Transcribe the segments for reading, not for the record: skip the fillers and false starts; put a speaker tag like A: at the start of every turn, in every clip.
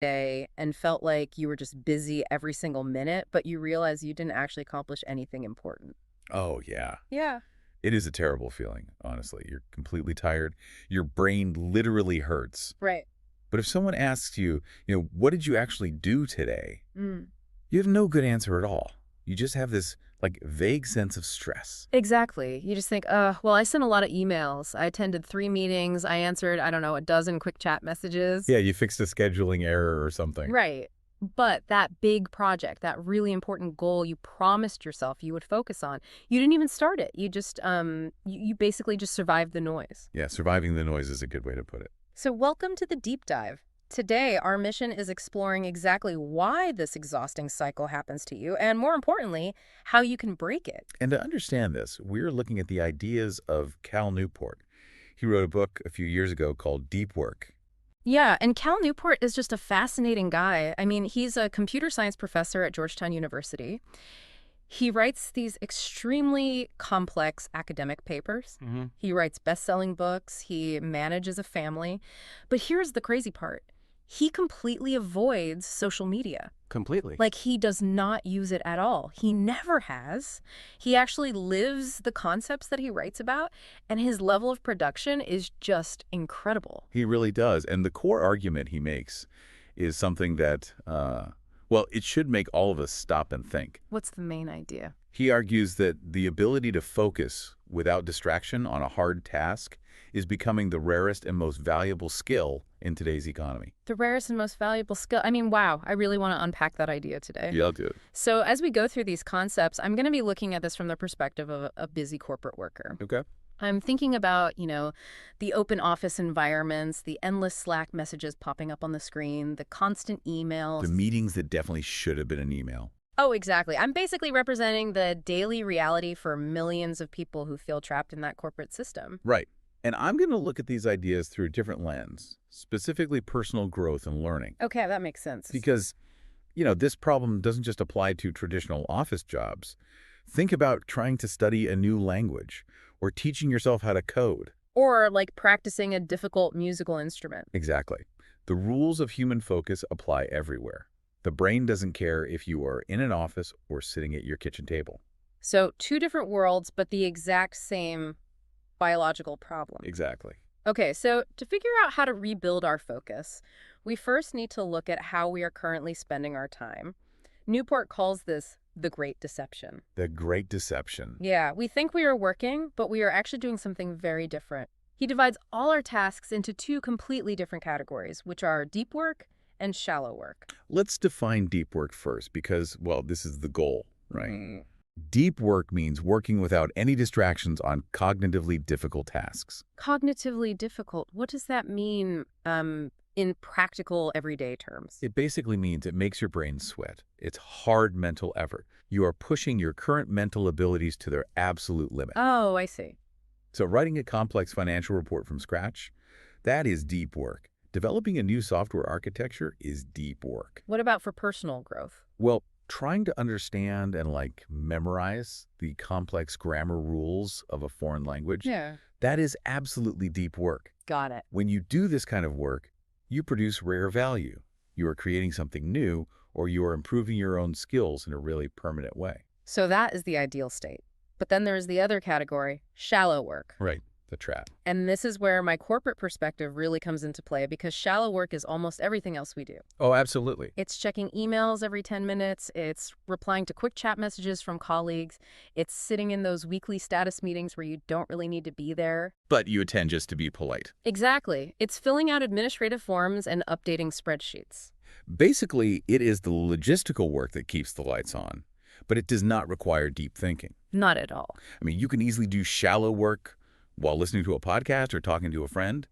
A: day and felt like you were just busy every single minute, but you realize you didn't actually accomplish anything important?
B: Oh, yeah.
A: Yeah.
B: It is a terrible feeling, honestly. You're completely tired. Your brain literally hurts.
A: Right.
B: But if someone asks you, what did you actually do today?
A: Mm.
B: You have no good answer at all. You just have this, like, vague sense of stress.
A: Exactly. You just think, well, I sent a lot of emails. I attended 3 meetings. I answered, I don't know, a dozen quick chat messages.
B: Yeah, you fixed a scheduling error or something.
A: Right. But that big project, that really important goal you promised yourself you would focus on, you didn't even start it. You just, you basically just survived the noise.
B: Yeah, surviving the noise is a good way to put it.
A: So welcome to the deep dive. Today, our mission is exploring exactly why this exhausting cycle happens to you, and more importantly, how you can break it.
B: And to understand this, we're looking at the ideas of Cal Newport. He wrote a book a few years ago called Deep Work.
A: Yeah, and Cal Newport is just a fascinating guy. I mean, he's a computer science professor at Georgetown University. He writes these extremely complex academic papers. He writes best-selling books. He manages a family. But here's the crazy part. He completely avoids social media.
C: Completely.
A: Like, he does not use it at all. He never has. He actually lives the concepts that he writes about, and his level of production is just incredible.
B: He really does. And the core argument he makes is something that, well, it should make all of us stop and think.
A: What's the main idea?
B: He argues that the ability to focus without distraction on a hard task is becoming the rarest and most valuable skill in today's economy.
A: The rarest and most valuable skill. I mean, wow, I really want to unpack that idea today.
B: Yeah, I'll do it.
A: So as we go through these concepts, I'm going to be looking at this from the perspective of a busy corporate worker.
B: Okay.
A: I'm thinking about, the open office environments, the endless Slack messages popping up on the screen, the constant emails.
B: The meetings that definitely should have been an email.
A: Oh, exactly. I'm basically representing the daily reality for millions of people who feel trapped in that corporate system.
B: Right. And I'm going to look at these ideas through a different lens, specifically personal growth and learning.
A: Okay, that makes sense.
B: Because, this problem doesn't just apply to traditional office jobs. Think about trying to study a new language or teaching yourself how to code.
A: Or like practicing a difficult musical instrument.
B: Exactly. The rules of human focus apply everywhere. The brain doesn't care if you are in an office or sitting at your kitchen table.
A: So 2 different worlds, but the exact same biological problem.
B: Exactly.
A: Okay, so to figure out how to rebuild our focus, we first need to look at how we are currently spending our time. Newport calls this the Great Deception.
B: The Great Deception.
A: Yeah, we think we are working, but we are actually doing something very different. He divides all our tasks into 2 completely different categories, which are deep work and shallow work.
B: Let's define deep work first because, well, this is the goal, right?
A: Mm.
B: Deep work means working without any distractions on cognitively difficult tasks.
A: Cognitively difficult. What does that mean in practical everyday terms?
B: It basically means it makes your brain sweat. It's hard mental effort. You are pushing your current mental abilities to their absolute limit.
A: Oh, I see.
B: So writing a complex financial report from scratch, that is deep work. Developing a new software architecture is deep work.
A: What about for personal growth?
B: Well, trying to understand and memorize the complex grammar rules of a foreign language,
A: Yeah.
B: that is absolutely deep work.
A: Got it.
B: When you do this kind of work, you produce rare value. You are creating something new, or you are improving your own skills in a really permanent way.
A: So that is the ideal state. But then there's the other category, shallow work.
B: Right, the trap.
A: And this is where my corporate perspective really comes into play because shallow work is almost everything else we do.
B: Oh, absolutely.
A: It's checking emails every 10 minutes. It's replying to quick chat messages from colleagues. It's sitting in those weekly status meetings where you don't really need to be there.
B: But you attend just to be polite.
A: Exactly. It's filling out administrative forms and updating spreadsheets.
B: Basically, it is the logistical work that keeps the lights on, but it does not require deep thinking.
A: Not at all.
B: I mean, you can easily do shallow work while listening to a podcast or talking to a friend.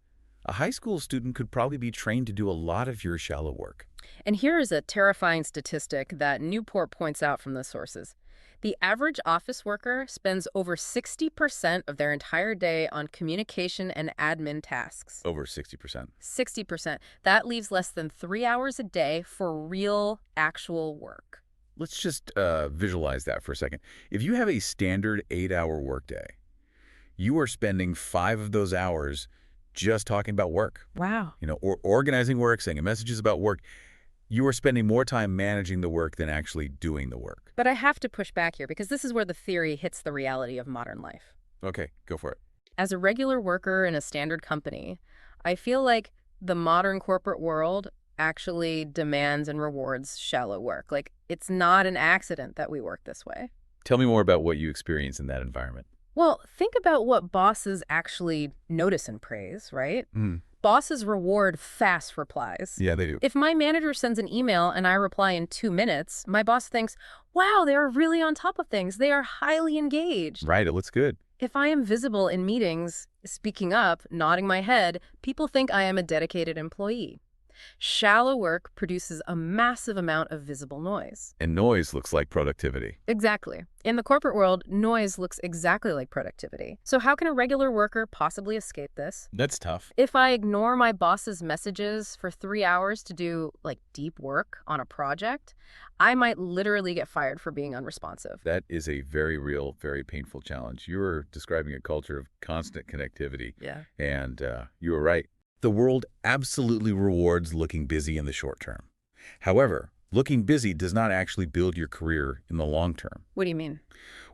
B: A high school student could probably be trained to do a lot of your shallow work.
A: And here is a terrifying statistic that Newport points out from the sources. The average office worker spends over 60% of their entire day on communication and admin tasks.
B: Over 60%.
A: 60%. That leaves less than 3 hours a day for real, actual work.
B: Let's just visualize that for a second. If you have a standard 8-hour workday, you are spending 5 of those hours just talking about work.
A: Wow.
B: Or organizing work, sending messages about work. You are spending more time managing the work than actually doing the work.
A: But I have to push back here because this is where the theory hits the reality of modern life.
B: Okay, go for it.
A: As a regular worker in a standard company, I feel like the modern corporate world actually demands and rewards shallow work. Like, it's not an accident that we work this way.
B: Tell me more about what you experience in that environment.
A: Well, think about what bosses actually notice and praise, right?
B: Mm.
A: Bosses reward fast replies.
B: Yeah, they do.
A: If my manager sends an email and I reply in 2 minutes, my boss thinks, wow, they are really on top of things. They are highly engaged.
B: Right, it looks good.
A: If I am visible in meetings, speaking up, nodding my head, people think I am a dedicated employee. Shallow work produces a massive amount of visible noise.
B: And noise looks like productivity.
A: Exactly. In the corporate world, noise looks exactly like productivity. So how can a regular worker possibly escape this?
B: That's tough.
A: If I ignore my boss's messages for 3 hours to do, like, deep work on a project, I might literally get fired for being unresponsive.
B: That is a very real, very painful challenge. You were describing a culture of constant connectivity.
A: Yeah.
B: And you were right. The world absolutely rewards looking busy in the short term. However, looking busy does not actually build your career in the long term.
A: What do you mean?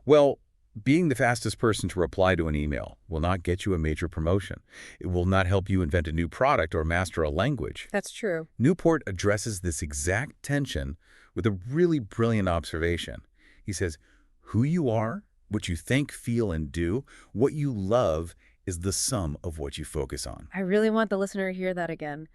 B: Well, being the fastest person to reply to an email will not get you a major promotion. It will not help you invent a new product or master a language.
A: That's true.
B: Newport addresses this exact tension with a really brilliant observation. He says, who you are, what you think, feel, and do, what you love is the sum of what you focus on.
A: I really want the listener to hear that again.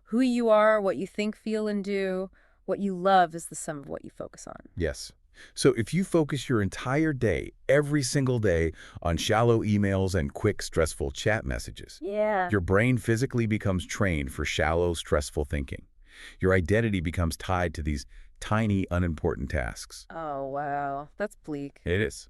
A: Who you are, what you think, feel, and do, what you love is the sum of what you focus on.
B: Yes. So if you focus your entire day, every single day, on shallow emails and quick, stressful chat messages, your brain physically becomes trained for shallow, stressful thinking. Your identity becomes tied to these tiny, unimportant tasks.
A: Oh, wow. That's bleak.
B: It is.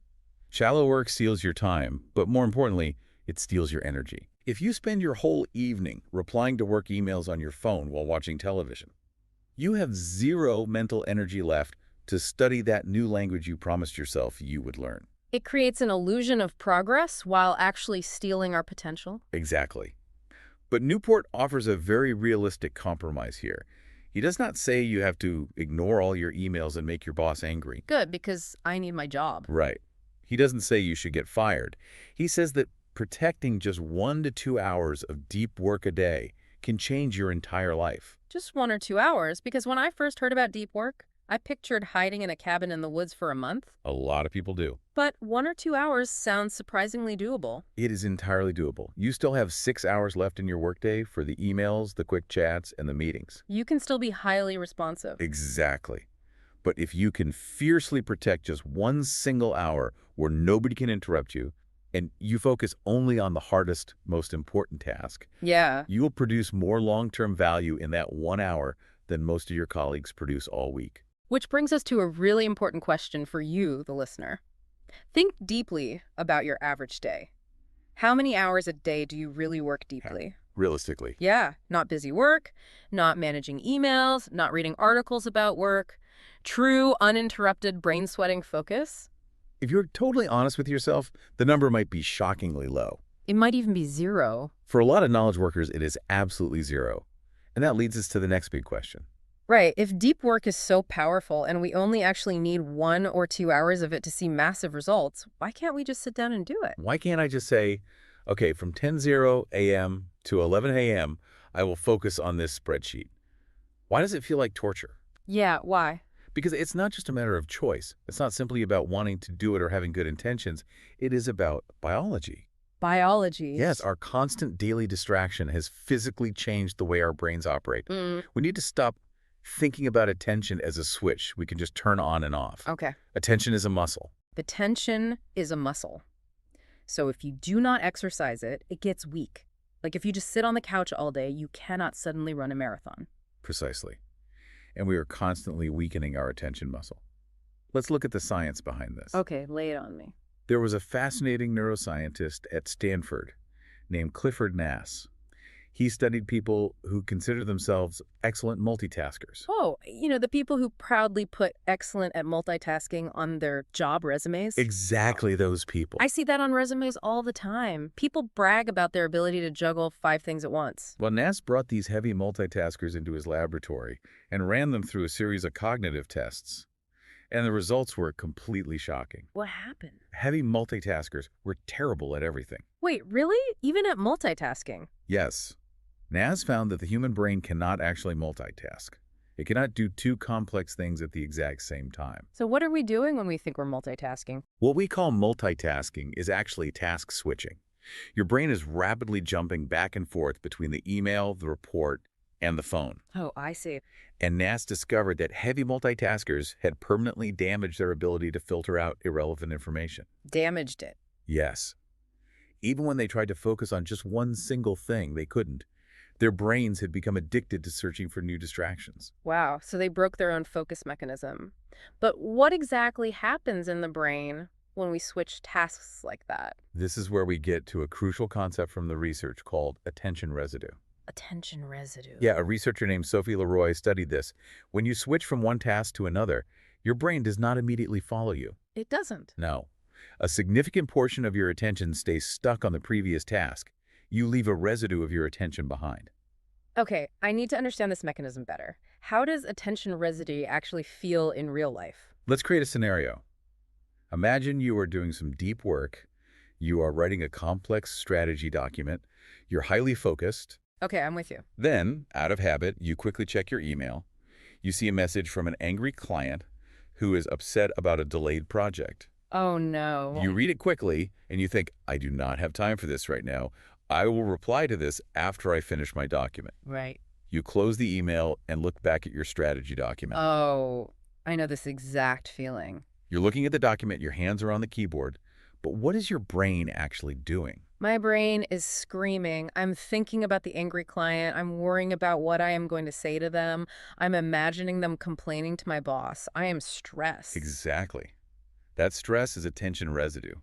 B: Shallow work steals your time, but more importantly, it steals your energy. If you spend your whole evening replying to work emails on your phone while watching television, you have zero mental energy left to study that new language you promised yourself you would learn.
A: It creates an illusion of progress while actually stealing our potential.
B: Exactly. But Newport offers a very realistic compromise here. He does not say you have to ignore all your emails and make your boss angry.
A: Good, because I need my job.
B: Right. He doesn't say you should get fired. He says that protecting just 1 to 2 hours of deep work a day can change your entire life.
A: Just 1 or 2 hours, because when I first heard about deep work, I pictured hiding in a cabin in the woods for a month.
B: A lot of people do.
A: But 1 or 2 hours sounds surprisingly doable.
B: It is entirely doable. You still have 6 hours left in your workday for the emails, the quick chats, and the meetings.
A: You can still be highly responsive.
B: Exactly. But if you can fiercely protect just 1 single hour where nobody can interrupt you, and you focus only on the hardest, most important task, you will produce more long-term value in that 1 hour than most of your colleagues produce all week.
A: Which brings us to a really important question for you, the listener. Think deeply about your average day. How many hours a day do you really work deeply?
B: Realistically.
A: Yeah, not busy work, not managing emails, not reading articles about work. True, uninterrupted, brain-sweating focus.
B: If you're totally honest with yourself, the number might be shockingly low.
A: It might even be 0.
B: For a lot of knowledge workers, it is absolutely 0. And that leads us to the next big question.
A: Right. If deep work is so powerful and we only actually need 1 or 2 hours of it to see massive results, why can't we just sit down and do it?
B: Why can't I just say, okay, from 10:00 a.m. to 11 a.m., I will focus on this spreadsheet? Why does it feel like torture?
A: Yeah, why?
B: Because it's not just a matter of choice. It's not simply about wanting to do it or having good intentions. It is about biology.
A: Biology.
B: Yes, our constant daily distraction has physically changed the way our brains operate. We need to stop thinking about attention as a switch we can just turn on and off.
A: Okay.
B: Attention is a muscle.
A: Attention is a muscle. So if you do not exercise it, it gets weak. Like if you just sit on the couch all day, you cannot suddenly run a marathon.
B: Precisely. And we are constantly weakening our attention muscle. Let's look at the science behind this.
A: Okay, lay it on me.
B: There was a fascinating neuroscientist at Stanford named Clifford Nass. He studied people who consider themselves excellent multitaskers.
A: Oh, the people who proudly put excellent at multitasking on their job resumes?
B: Exactly those people.
A: I see that on resumes all the time. People brag about their ability to juggle 5 things at once.
B: Well, Nass brought these heavy multitaskers into his laboratory and ran them through a series of cognitive tests. And the results were completely shocking.
A: What happened?
B: Heavy multitaskers were terrible at everything.
A: Wait, really? Even at multitasking?
B: Yes. Nass found that the human brain cannot actually multitask. It cannot do two complex things at the exact same time.
A: So what are we doing when we think we're multitasking?
B: What we call multitasking is actually task switching. Your brain is rapidly jumping back and forth between the email, the report, and the phone.
A: Oh, I see.
B: And Nass discovered that heavy multitaskers had permanently damaged their ability to filter out irrelevant information.
A: Damaged it.
B: Yes. Even when they tried to focus on just one single thing, they couldn't. Their brains had become addicted to searching for new distractions.
A: Wow, so they broke their own focus mechanism. But what exactly happens in the brain when we switch tasks like that?
B: This is where we get to a crucial concept from the research called attention residue.
A: Attention residue.
B: Yeah, a researcher named Sophie Leroy studied this. When you switch from one task to another, your brain does not immediately follow you.
A: It doesn't.
B: No. A significant portion of your attention stays stuck on the previous task. You leave a residue of your attention behind.
A: Okay, I need to understand this mechanism better. How does attention residue actually feel in real life?
B: Let's create a scenario. Imagine you are doing some deep work. You are writing a complex strategy document. You're highly focused.
A: Okay, I'm with you.
B: Then, out of habit, you quickly check your email. You see a message from an angry client who is upset about a delayed project.
A: Oh, no.
B: You read it quickly, and you think, I do not have time for this right now. I will reply to this after I finish my document.
A: Right.
B: You close the email and look back at your strategy document.
A: Oh, I know this exact feeling.
B: You're looking at the document, your hands are on the keyboard, but what is your brain actually doing?
A: My brain is screaming. I'm thinking about the angry client. I'm worrying about what I am going to say to them. I'm imagining them complaining to my boss. I am stressed.
B: Exactly. That stress is attention residue.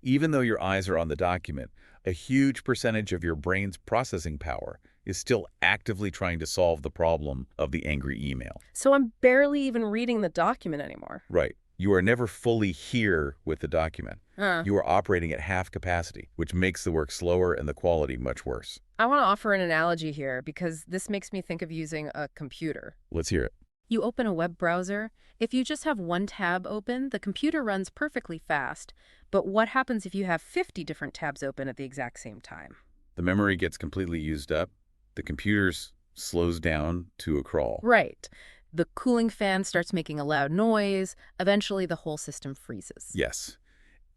B: Even though your eyes are on the document, a huge percentage of your brain's processing power is still actively trying to solve the problem of the angry email.
A: So I'm barely even reading the document anymore.
B: Right. You are never fully here with the document. You are operating at half capacity, which makes the work slower and the quality much worse.
A: I want to offer an analogy here because this makes me think of using a computer.
B: Let's hear it.
A: You open a web browser. If you just have one tab open, the computer runs perfectly fast. But what happens if you have 50 different tabs open at the exact same time?
B: The memory gets completely used up. The computer slows down to a crawl.
A: Right. The cooling fan starts making a loud noise. Eventually, the whole system freezes.
B: Yes.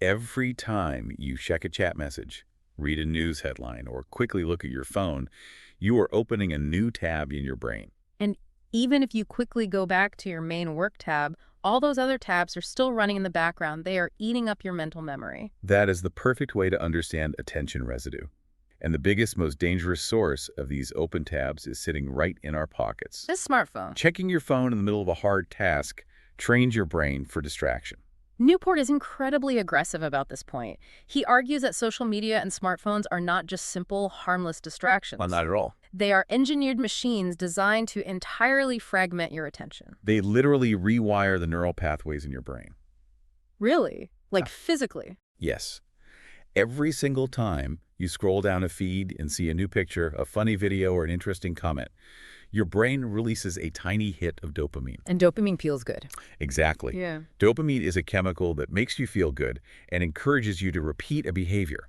B: Every time you check a chat message, read a news headline, or quickly look at your phone, you are opening a new tab in your brain.
A: And even if you quickly go back to your main work tab, all those other tabs are still running in the background. They are eating up your mental memory.
B: That is the perfect way to understand attention residue. And the biggest, most dangerous source of these open tabs is sitting right in our pockets.
A: This smartphone.
B: Checking your phone in the middle of a hard task trains your brain for distraction.
A: Newport is incredibly aggressive about this point. He argues that social media and smartphones are not just simple, harmless distractions.
B: Well, not at all.
A: They are engineered machines designed to entirely fragment your attention.
B: They literally rewire the neural pathways in your brain.
A: Really? Like physically?
B: Yes. Every single time you scroll down a feed and see a new picture, a funny video, or an interesting comment, your brain releases a tiny hit of dopamine.
A: And dopamine feels good.
B: Exactly.
A: Yeah.
B: Dopamine is a chemical that makes you feel good and encourages you to repeat a behavior.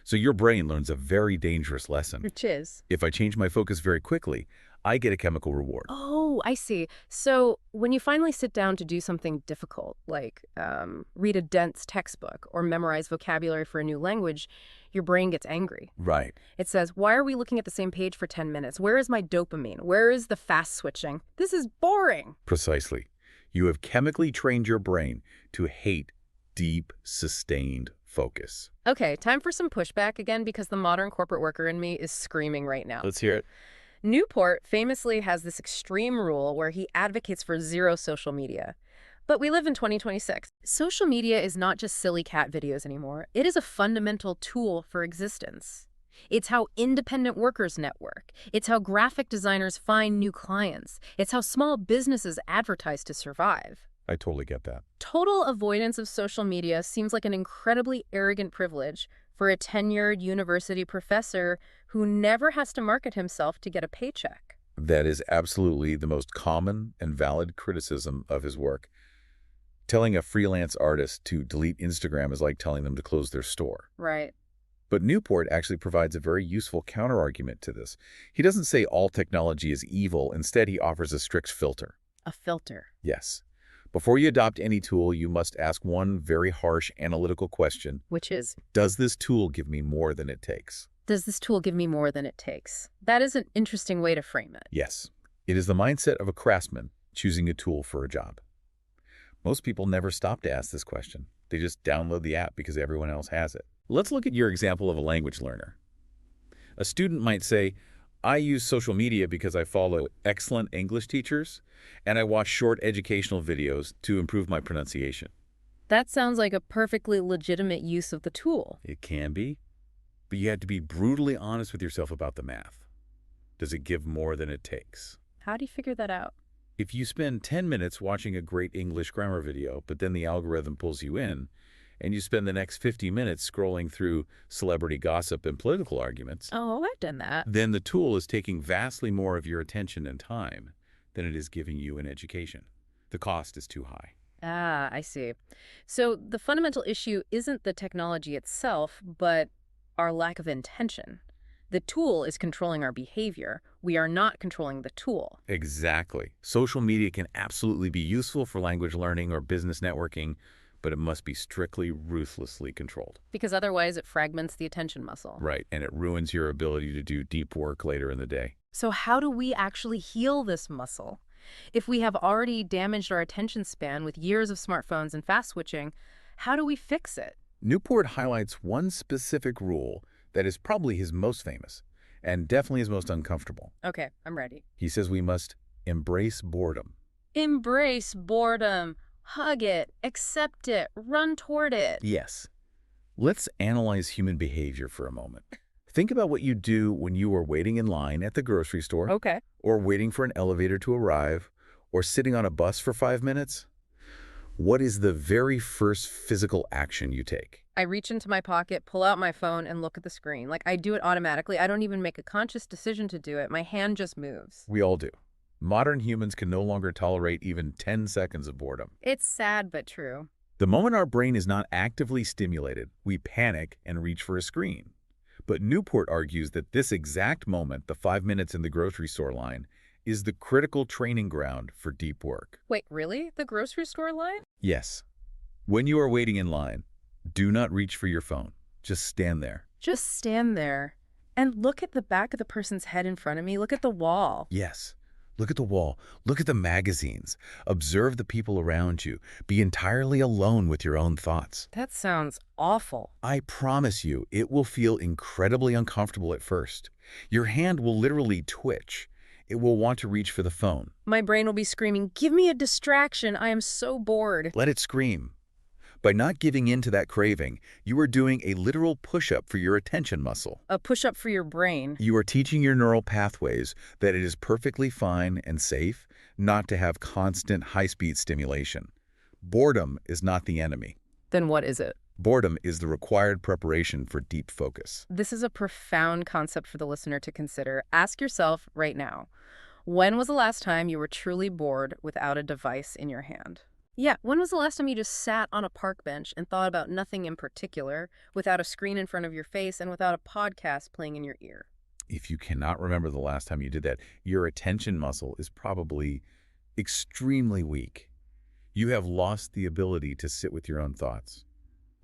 B: So your brain learns a very dangerous lesson.
A: Which is?
B: If I change my focus very quickly, I get a chemical reward.
A: Oh, I see. So when you finally sit down to do something difficult, like read a dense textbook or memorize vocabulary for a new language, your brain gets angry.
B: Right.
A: It says, why are we looking at the same page for 10 minutes? Where is my dopamine? Where is the fast switching? This is boring.
B: Precisely. You have chemically trained your brain to hate deep, sustained focus.
A: Okay, time for some pushback again because the modern corporate worker in me is screaming right now.
B: Let's hear it.
A: Newport famously has this extreme rule where he advocates for zero social media. But we live in 2026. Social media is not just silly cat videos anymore. It is a fundamental tool for existence. It's how independent workers network. It's how graphic designers find new clients. It's how small businesses advertise to survive.
B: I totally get that.
A: Total avoidance of social media seems like an incredibly arrogant privilege for a tenured university professor who never has to market himself to get a paycheck.
B: That is absolutely the most common and valid criticism of his work. Telling a freelance artist to delete Instagram is like telling them to close their store.
A: Right.
B: But Newport actually provides a very useful counterargument to this. He doesn't say all technology is evil. Instead, he offers a strict filter.
A: A filter.
B: Yes. Before you adopt any tool, you must ask one very harsh analytical question.
A: Which is,
B: does this tool give me more than it takes?
A: Does this tool give me more than it takes? That is an interesting way to frame it.
B: Yes. It is the mindset of a craftsman choosing a tool for a job. Most people never stop to ask this question. They just download the app because everyone else has it. Let's look at your example of a language learner. A student might say, I use social media because I follow excellent English teachers, and I watch short educational videos to improve my pronunciation.
A: That sounds like a perfectly legitimate use of the tool.
B: It can be, but you have to be brutally honest with yourself about the math. Does it give more than it takes?
A: How do you figure that out?
B: If you spend 10 minutes watching a great English grammar video, but then the algorithm pulls you in, and you spend the next 50 minutes scrolling through celebrity gossip and political arguments,
A: Oh, I've done that.
B: then the tool is taking vastly more of your attention and time than it is giving you in education. The cost is too high.
A: Ah, I see. So the fundamental issue isn't the technology itself, but our lack of intention. The tool is controlling our behavior. We are not controlling the tool.
B: Exactly. Social media can absolutely be useful for language learning or business networking, but it must be strictly, ruthlessly controlled.
A: Because otherwise it fragments the attention muscle.
B: Right, and it ruins your ability to do deep work later in the day.
A: So how do we actually heal this muscle? If we have already damaged our attention span with years of smartphones and fast switching, how do we fix it?
B: Newport highlights one specific rule that is probably his most famous, and definitely his most uncomfortable.
A: Okay, I'm ready.
B: He says we must embrace boredom.
A: Embrace boredom. Hug it, accept it, run toward it.
B: Yes. Let's analyze human behavior for a moment. Think about what you do when you are waiting in line at the grocery store.
A: Okay.
B: Or waiting for an elevator to arrive, or sitting on a bus for 5 minutes. What is the very first physical action you take?
A: I reach into my pocket, pull out my phone, and look at the screen. Like, I do it automatically. I don't even make a conscious decision to do it. My hand just moves.
B: We all do. Modern humans can no longer tolerate even 10 seconds of boredom.
A: It's sad but true.
B: The moment our brain is not actively stimulated, we panic and reach for a screen. But Newport argues that this exact moment, the 5 minutes in the grocery store line, is the critical training ground for deep work.
A: Wait, really? The grocery store line?
B: Yes. When you are waiting in line, do not reach for your phone. Just stand there.
A: Just stand there and look at the back of the person's head in front of me. Look at the wall.
B: Yes. Look at the wall. Look at the magazines. Observe the people around you. Be entirely alone with your own thoughts.
A: That sounds awful.
B: I promise you, it will feel incredibly uncomfortable at first. Your hand will literally twitch. It will want to reach for the phone.
A: My brain will be screaming, give me a distraction. I am so bored.
B: Let it scream. By not giving in to that craving, you are doing a literal push-up for your attention muscle.
A: A push-up for your brain.
B: You are teaching your neural pathways that it is perfectly fine and safe not to have constant high-speed stimulation. Boredom is not the enemy.
A: Then what is it?
B: Boredom is the required preparation for deep focus.
A: This is a profound concept for the listener to consider. Ask yourself right now, when was the last time you were truly bored without a device in your hand? Yeah, when was the last time you just sat on a park bench and thought about nothing in particular, without a screen in front of your face and without a podcast playing in your ear?
B: If you cannot remember the last time you did that, your attention muscle is probably extremely weak. You have lost the ability to sit with your own thoughts.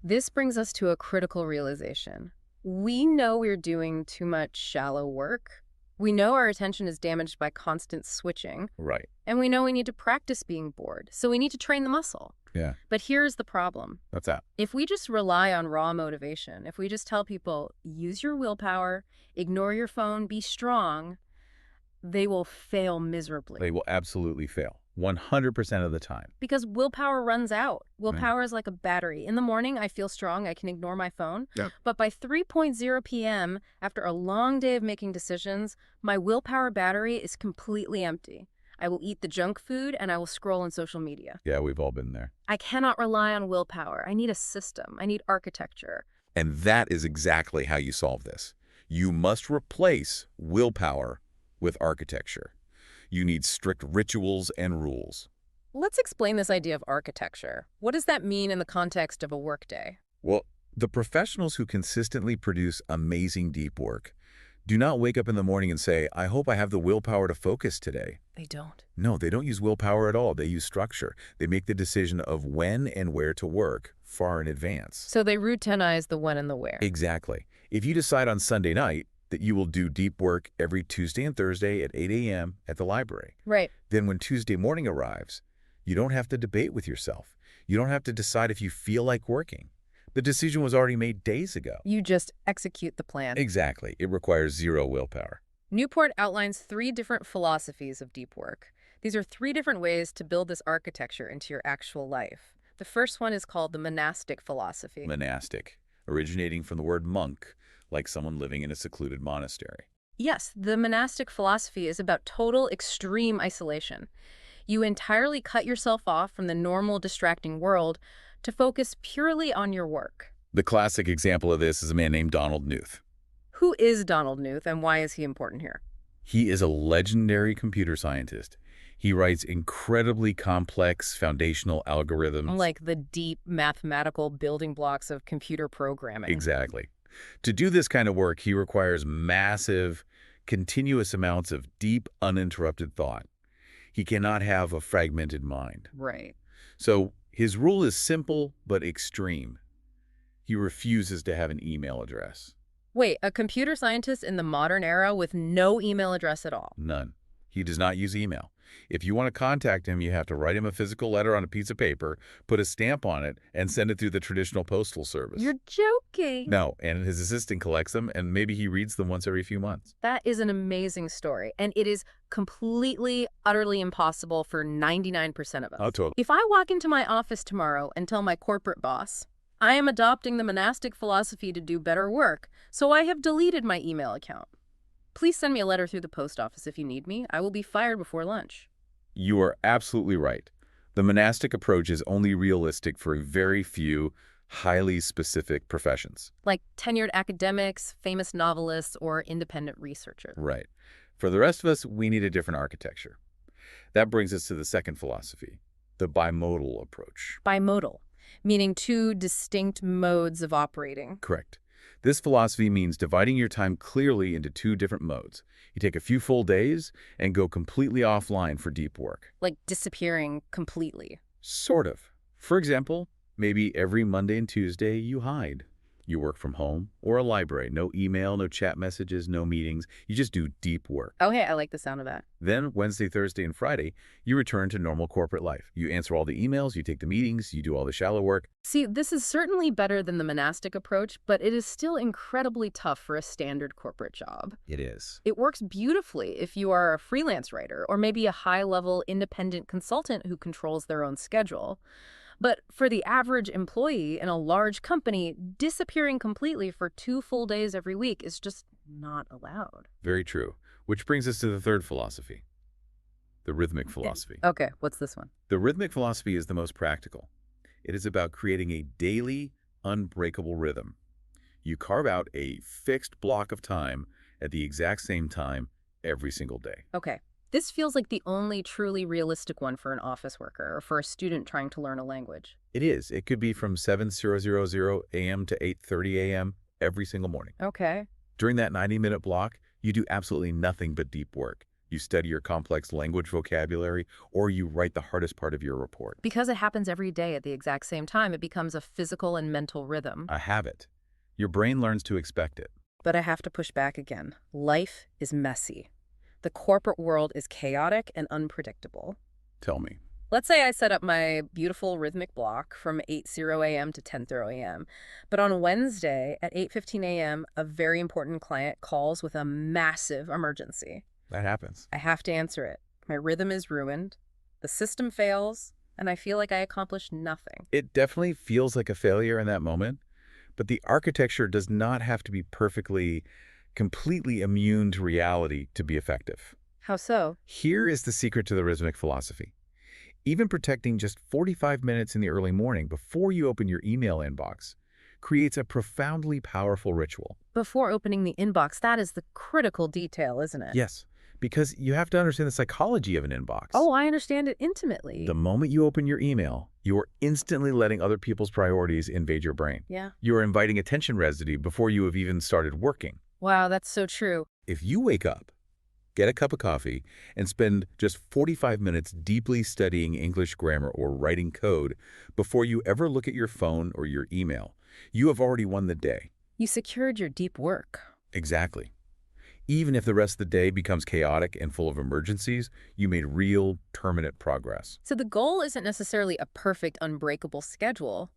A: This brings us to a critical realization. We know we're doing too much shallow work. We know our attention is damaged by constant switching.
B: Right.
A: And we know we need to practice being bored, so we need to train the muscle.
B: Yeah.
A: But here's the problem.
B: What's that?
A: If we just rely on raw motivation, if we just tell people, use your willpower, ignore your phone, be strong, they will fail miserably.
B: They will absolutely fail. 100% of the time.
A: Because willpower runs out.
B: Right.
A: Willpower is like a battery. In the morning, I feel strong. I can ignore my phone.
B: Yep.
A: But by 3:00 p.m., after a long day of making decisions, my willpower battery is completely empty. I will eat the junk food and I will scroll on social media.
B: Yeah, we've all been there.
A: I cannot rely on willpower. I need a system. I need architecture.
B: And that is exactly how you solve this. You must replace willpower with architecture. You need strict rituals and rules.
A: Let's explain this idea of architecture. What does that mean in the context of a workday?
B: Well, the professionals who consistently produce amazing deep work do not wake up in the morning and say, I hope I have the willpower to focus today.
A: They don't.
B: No, they don't use willpower at all. They use structure. They make the decision of when and where to work far in advance.
A: So they routinize the when and the where.
B: Exactly. If you decide on Sunday night that you will do deep work every Tuesday and Thursday at 8 a.m. at the library,
A: Right.
B: then when Tuesday morning arrives, you don't have to debate with yourself. You don't have to decide if you feel like working. The decision was already made days ago.
A: You just execute the plan.
B: Exactly. It requires zero willpower.
A: Newport outlines 3 different philosophies of deep work. These are 3 different ways to build this architecture into your actual life. The first one is called the monastic philosophy.
B: Monastic, originating from the word monk, like someone living in a secluded monastery.
A: Yes, the monastic philosophy is about total extreme isolation. You entirely cut yourself off from the normal distracting world to focus purely on your work.
B: The classic example of this is a man named Donald Knuth.
A: Who is Donald Knuth and why is he important here?
B: He is a legendary computer scientist. He writes incredibly complex foundational algorithms.
A: Like the deep mathematical building blocks of computer programming.
B: Exactly. To do this kind of work, he requires massive, continuous amounts of deep, uninterrupted thought. He cannot have a fragmented mind.
A: Right.
B: So his rule is simple but extreme. He refuses to have an email address.
A: Wait, a computer scientist in the modern era with no email address at all?
B: None. He does not use email. If you want to contact him, you have to write him a physical letter on a piece of paper, put a stamp on it, and send it through the traditional postal service.
A: You're joking.
B: No, and his assistant collects them, and maybe he reads them once every few months.
A: That is an amazing story, and it is completely, utterly impossible for 99% of us.
B: Oh, totally.
A: If I walk into my office tomorrow and tell my corporate boss, I am adopting the monastic philosophy to do better work, so I have deleted my email account. Please send me a letter through the post office if you need me. I will be fired before lunch.
B: You are absolutely right. The monastic approach is only realistic for very few, highly specific professions.
A: Like tenured academics, famous novelists, or independent researchers.
B: Right. For the rest of us, we need a different architecture. That brings us to the second philosophy, the bimodal approach.
A: Bimodal, meaning 2 distinct modes of operating.
B: Correct. This philosophy means dividing your time clearly into 2 different modes. You take a few full days and go completely offline for deep work.
A: Like disappearing completely.
B: Sort of. For example, maybe every Monday and Tuesday you hide. You work from home or a library. No email, no chat messages, no meetings. You just do deep work.
A: Oh, hey, I like the sound of that.
B: Then Wednesday, Thursday, and Friday, you return to normal corporate life. You answer all the emails, you take the meetings, you do all the shallow work.
A: See, this is certainly better than the monastic approach, but it is still incredibly tough for a standard corporate job.
B: It is.
A: It works beautifully if you are a freelance writer or maybe a high-level independent consultant who controls their own schedule. But for the average employee in a large company, disappearing completely for 2 full days every week is just not allowed.
B: Very true. Which brings us to the third philosophy, the rhythmic philosophy.
A: Okay, what's this one?
B: The rhythmic philosophy is the most practical. It is about creating a daily, unbreakable rhythm. You carve out a fixed block of time at the exact same time every single day.
A: Okay. This feels like the only truly realistic one for an office worker or for a student trying to learn a language.
B: It is. It could be from 7:00 a.m. to 8:30 a.m. every single morning.
A: Okay.
B: During that 90-minute block, you do absolutely nothing but deep work. You study your complex language vocabulary, or you write the hardest part of your report.
A: Because it happens every day at the exact same time, it becomes a physical and mental rhythm.
B: A habit. Your brain learns to expect it.
A: But I have to push back again. Life is messy. The corporate world is chaotic and unpredictable.
B: Tell me.
A: Let's say I set up my beautiful rhythmic block from 8:00 a.m. to 10:30 a.m. But on Wednesday at 8:15 a.m., a very important client calls with a massive emergency.
B: That happens.
A: I have to answer it. My rhythm is ruined. The system fails, and I feel like I accomplished nothing.
B: It definitely feels like a failure in that moment, but the architecture does not have to be completely immune to reality to be effective.
A: How so?
B: Here is the secret to the rhythmic philosophy. Even protecting just 45 minutes in the early morning before you open your email inbox creates a profoundly powerful ritual.
A: Before opening the inbox, that is the critical detail, isn't it?
B: Yes, because you have to understand the psychology of an inbox.
A: Oh, I understand it intimately.
B: The moment you open your email, you are instantly letting other people's priorities invade your brain.
A: Yeah.
B: You are inviting attention residue before you have even started working.
A: Wow, that's so true.
B: If you wake up, get a cup of coffee, and spend just 45 minutes deeply studying English grammar or writing code before you ever look at your phone or your email, you have already won the day.
A: You secured your deep work.
B: Exactly. Even if the rest of the day becomes chaotic and full of emergencies, you made real, permanent progress.
A: So the goal isn't necessarily a perfect, unbreakable schedule.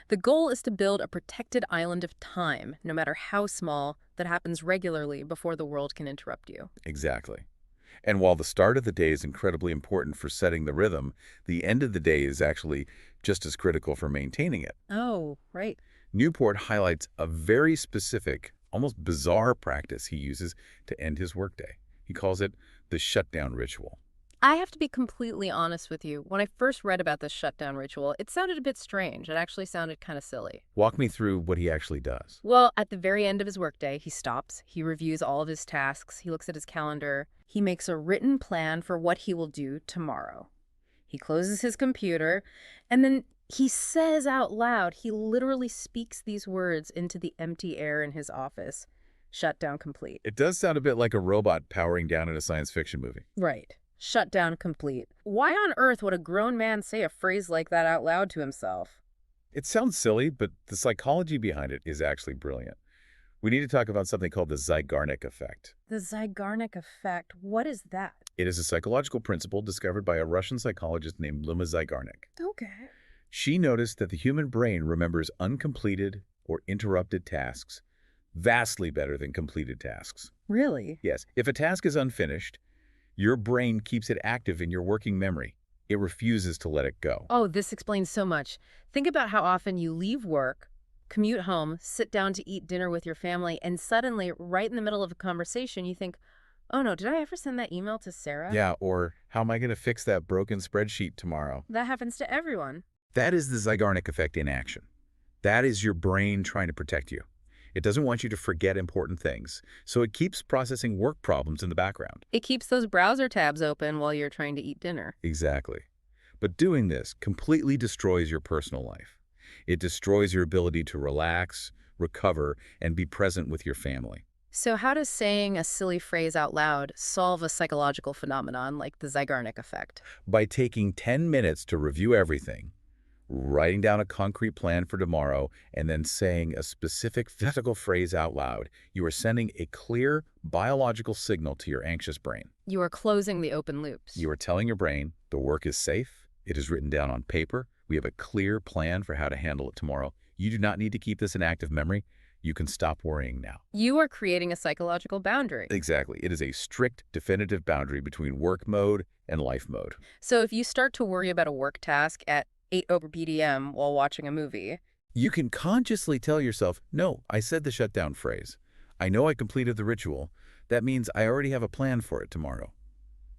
A: The goal is to build a protected island of time, no matter how small, that happens regularly before the world can interrupt you.
B: Exactly. And while the start of the day is incredibly important for setting the rhythm, the end of the day is actually just as critical for maintaining it.
A: Oh, right.
B: Newport highlights a very specific, almost bizarre practice he uses to end his workday. He calls it the shutdown ritual.
A: I have to be completely honest with you. When I first read about this shutdown ritual, it sounded a bit strange. It actually sounded kind of silly.
B: Walk me through what he actually does.
A: Well, at the very end of his workday, he stops, he reviews all of his tasks, he looks at his calendar, he makes a written plan for what he will do tomorrow. He closes his computer, and then he says out loud, he literally speaks these words into the empty air in his office: shutdown complete.
B: It does sound a bit like a robot powering down in a science fiction movie.
A: Right. Shutdown complete. Why on earth would a grown man say a phrase like that out loud to himself?
B: It sounds silly, but the psychology behind it is actually brilliant. We need to talk about something called the Zeigarnik effect.
A: The Zeigarnik effect, what is that?
B: It is a psychological principle discovered by a Russian psychologist named Luma Zeigarnik.
A: Okay.
B: She noticed that the human brain remembers uncompleted or interrupted tasks vastly better than completed tasks.
A: Really?
B: Yes, if a task is unfinished, your brain keeps it active in your working memory. It refuses to let it go.
A: Oh, this explains so much. Think about how often you leave work, commute home, sit down to eat dinner with your family, and suddenly, right in the middle of a conversation, you think, oh no, did I ever send that email to Sarah?
B: Yeah, or how am I going to fix that broken spreadsheet tomorrow?
A: That happens to everyone.
B: That is the Zeigarnik effect in action. That is your brain trying to protect you. It doesn't want you to forget important things, so it keeps processing work problems in the background.
A: It keeps those browser tabs open while you're trying to eat dinner.
B: Exactly. But doing this completely destroys your personal life. It destroys your ability to relax, recover, and be present with your family.
A: So how does saying a silly phrase out loud solve a psychological phenomenon like the Zeigarnik effect?
B: By taking 10 minutes to review everything, writing down a concrete plan for tomorrow, and then saying a specific physical phrase out loud, you are sending a clear biological signal to your anxious brain.
A: You are closing the open loops.
B: You are telling your brain the work is safe, it is written down on paper, we have a clear plan for how to handle it tomorrow. You do not need to keep this in active memory. You can stop worrying now.
A: You are creating a psychological boundary.
B: Exactly. It is a strict, definitive boundary between work mode and life mode.
A: So if you start to worry about a work task at 8 over p.m. while watching a movie,
B: you can consciously tell yourself, no, I said the shutdown phrase. I know I completed the ritual. That means I already have a plan for it tomorrow.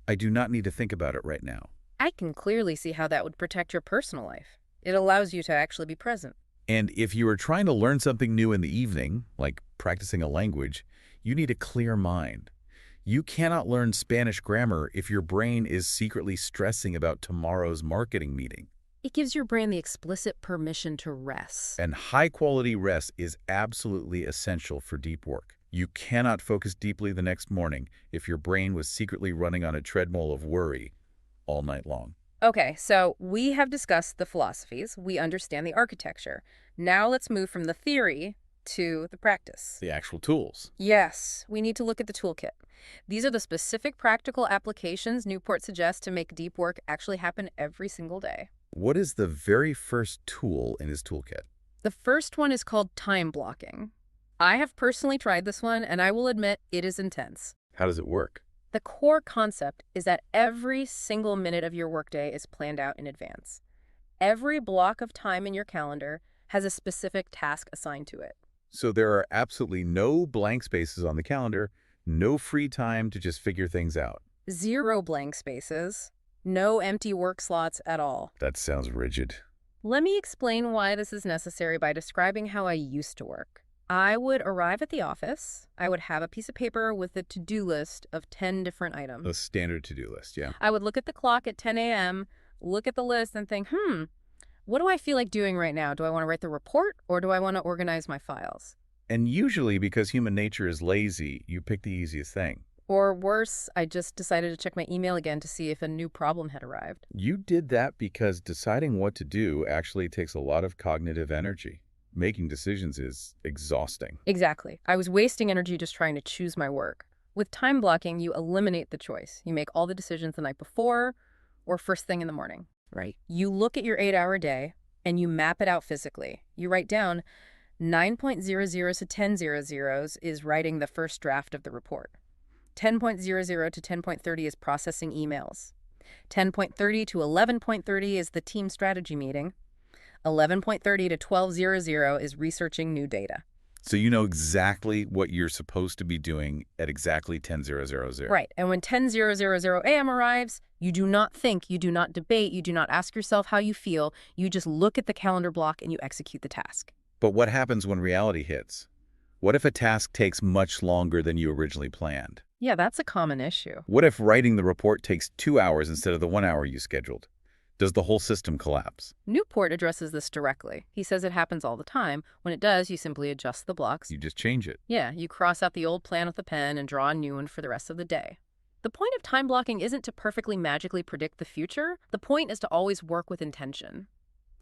B: I do not need to think about it right now.
A: I can clearly see how that would protect your personal life. It allows you to actually be present.
B: And if you are trying to learn something new in the evening, like practicing a language, you need a clear mind. You cannot learn Spanish grammar if your brain is secretly stressing about tomorrow's marketing meeting.
A: It gives your brain the explicit permission to rest.
B: And high-quality rest is absolutely essential for deep work. You cannot focus deeply the next morning if your brain was secretly running on a treadmill of worry all night long.
A: Okay, so we have discussed the philosophies. We understand the architecture. Now let's move from the theory to the practice.
B: The actual tools.
A: Yes, we need to look at the toolkit. These are the specific practical applications Newport suggests to make deep work actually happen every single day.
B: What is the very first tool in his toolkit?
A: The first one is called time blocking. I have personally tried this one, and I will admit it is intense.
B: How does it work?
A: The core concept is that every single minute of your workday is planned out in advance. Every block of time in your calendar has a specific task assigned to it.
B: So there are absolutely no blank spaces on the calendar, no free time to just figure things out.
A: Zero blank spaces. No empty work slots at all.
B: That sounds rigid.
A: Let me explain why this is necessary by describing how I used to work. I would arrive at the office. I would have a piece of paper with a to-do list of 10 different items.
B: A standard to-do list, yeah.
A: I would look at the clock at 10 a.m., look at the list and think, what do I feel like doing right now? Do I want to write the report or do I want to organize my files?
B: And usually, because human nature is lazy, you pick the easiest thing.
A: Or worse, I just decided to check my email again to see if a new problem had arrived.
B: You did that because deciding what to do actually takes a lot of cognitive energy. Making decisions is exhausting.
A: Exactly. I was wasting energy just trying to choose my work. With time blocking, you eliminate the choice. You make all the decisions the night before or first thing in the morning.
B: Right.
A: You look at your 8-hour day and you map it out physically. You write down 9.00 to 10.00 is writing the first draft of the report. 10.00 to 10.30 is processing emails. 10.30 to 11.30 is the team strategy meeting. 11.30 to 12.00 is researching new data.
B: So you know exactly what you're supposed to be doing at exactly 10.00.
A: Right. And when 10.000 a.m. arrives, you do not think, you do not debate, you do not ask yourself how you feel. You just look at the calendar block and you execute the task.
B: But what happens when reality hits? What if a task takes much longer than you originally planned?
A: Yeah, that's a common issue.
B: What if writing the report takes 2 hours instead of the 1 hour you scheduled? Does the whole system collapse?
A: Newport addresses this directly. He says it happens all the time. When it does, you simply adjust the blocks.
B: You just change it.
A: Yeah, you cross out the old plan with a pen and draw a new one for the rest of the day. The point of time blocking isn't to perfectly magically predict the future. The point is to always work with intention.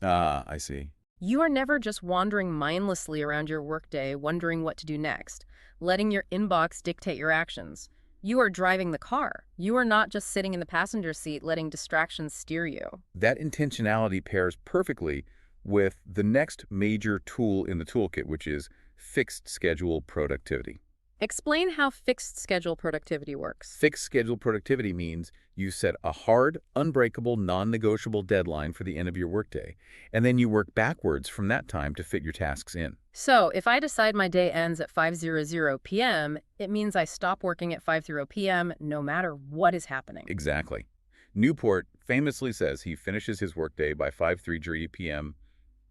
B: Ah, I see.
A: You are never just wandering mindlessly around your workday, wondering what to do next, letting your inbox dictate your actions. You are driving the car. You are not just sitting in the passenger seat letting distractions steer you.
B: That intentionality pairs perfectly with the next major tool in the toolkit, which is fixed schedule productivity.
A: Explain how fixed schedule productivity works.
B: Fixed schedule productivity means you set a hard, unbreakable, non-negotiable deadline for the end of your workday, and then you work backwards from that time to fit your tasks in.
A: So if I decide my day ends at 5:00 p.m., it means I stop working at 5:00 p.m. no matter what is happening.
B: Exactly. Newport famously says he finishes his workday by 5:30 p.m.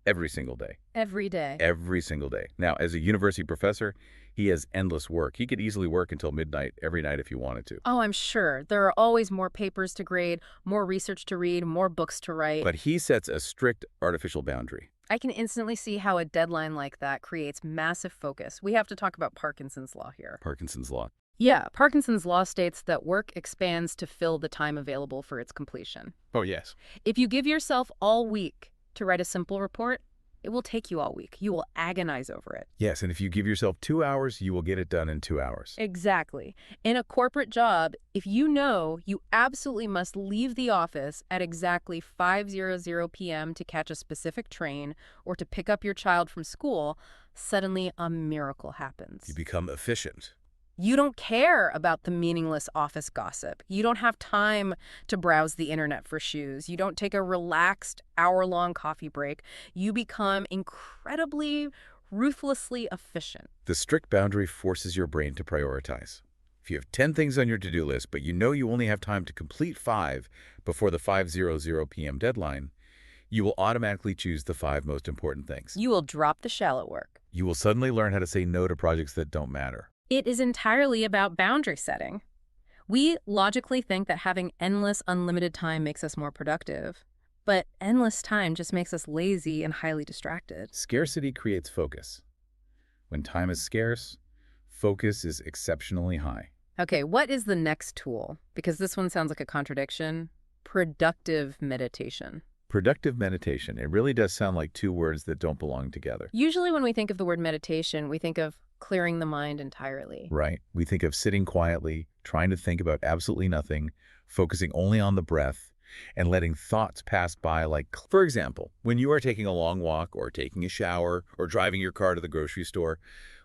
B: every single day.
A: Every day.
B: Every single day. Now, as a university professor, he has endless work. He could easily work until midnight every night if he wanted to.
A: Oh, I'm sure. There are always more papers to grade, more research to read, more books to write.
B: But he sets a strict artificial boundary.
A: I can instantly see how a deadline like that creates massive focus. We have to talk about Parkinson's law here.
B: Parkinson's law.
A: Yeah, Parkinson's law states that work expands to fill the time available for its completion.
B: Oh, yes.
A: If you give yourself all week to write a simple report, it will take you all week. You will agonize over it.
B: Yes, and if you give yourself 2 hours, you will get it done in 2 hours.
A: Exactly. In a corporate job, if you know you absolutely must leave the office at exactly 5:00 p.m. to catch a specific train or to pick up your child from school, suddenly a miracle happens.
B: You become efficient.
A: You don't care about the meaningless office gossip. You don't have time to browse the internet for shoes. You don't take a relaxed hour-long coffee break. You become incredibly, ruthlessly efficient.
B: The strict boundary forces your brain to prioritize. If you have 10 things on your to-do list, but you know you only have time to complete 5 before the 5:00 p.m. deadline, you will automatically choose the 5 most important things.
A: You will drop the shallow work.
B: You will suddenly learn how to say no to projects that don't matter.
A: It is entirely about boundary setting. We logically think that having endless, unlimited time makes us more productive. But endless time just makes us lazy and highly distracted.
B: Scarcity creates focus. When time is scarce, focus is exceptionally high.
A: Okay, what is the next tool? Because this one sounds like a contradiction. Productive meditation.
B: Productive meditation. It really does sound like 2 words that don't belong together.
A: Usually when we think of the word meditation, we think of clearing the mind entirely.
B: Right. We think of sitting quietly, trying to think about absolutely nothing, focusing only on the breath, and letting thoughts pass by like, for example, when you are taking a long walk or taking a shower or driving your car to the grocery store,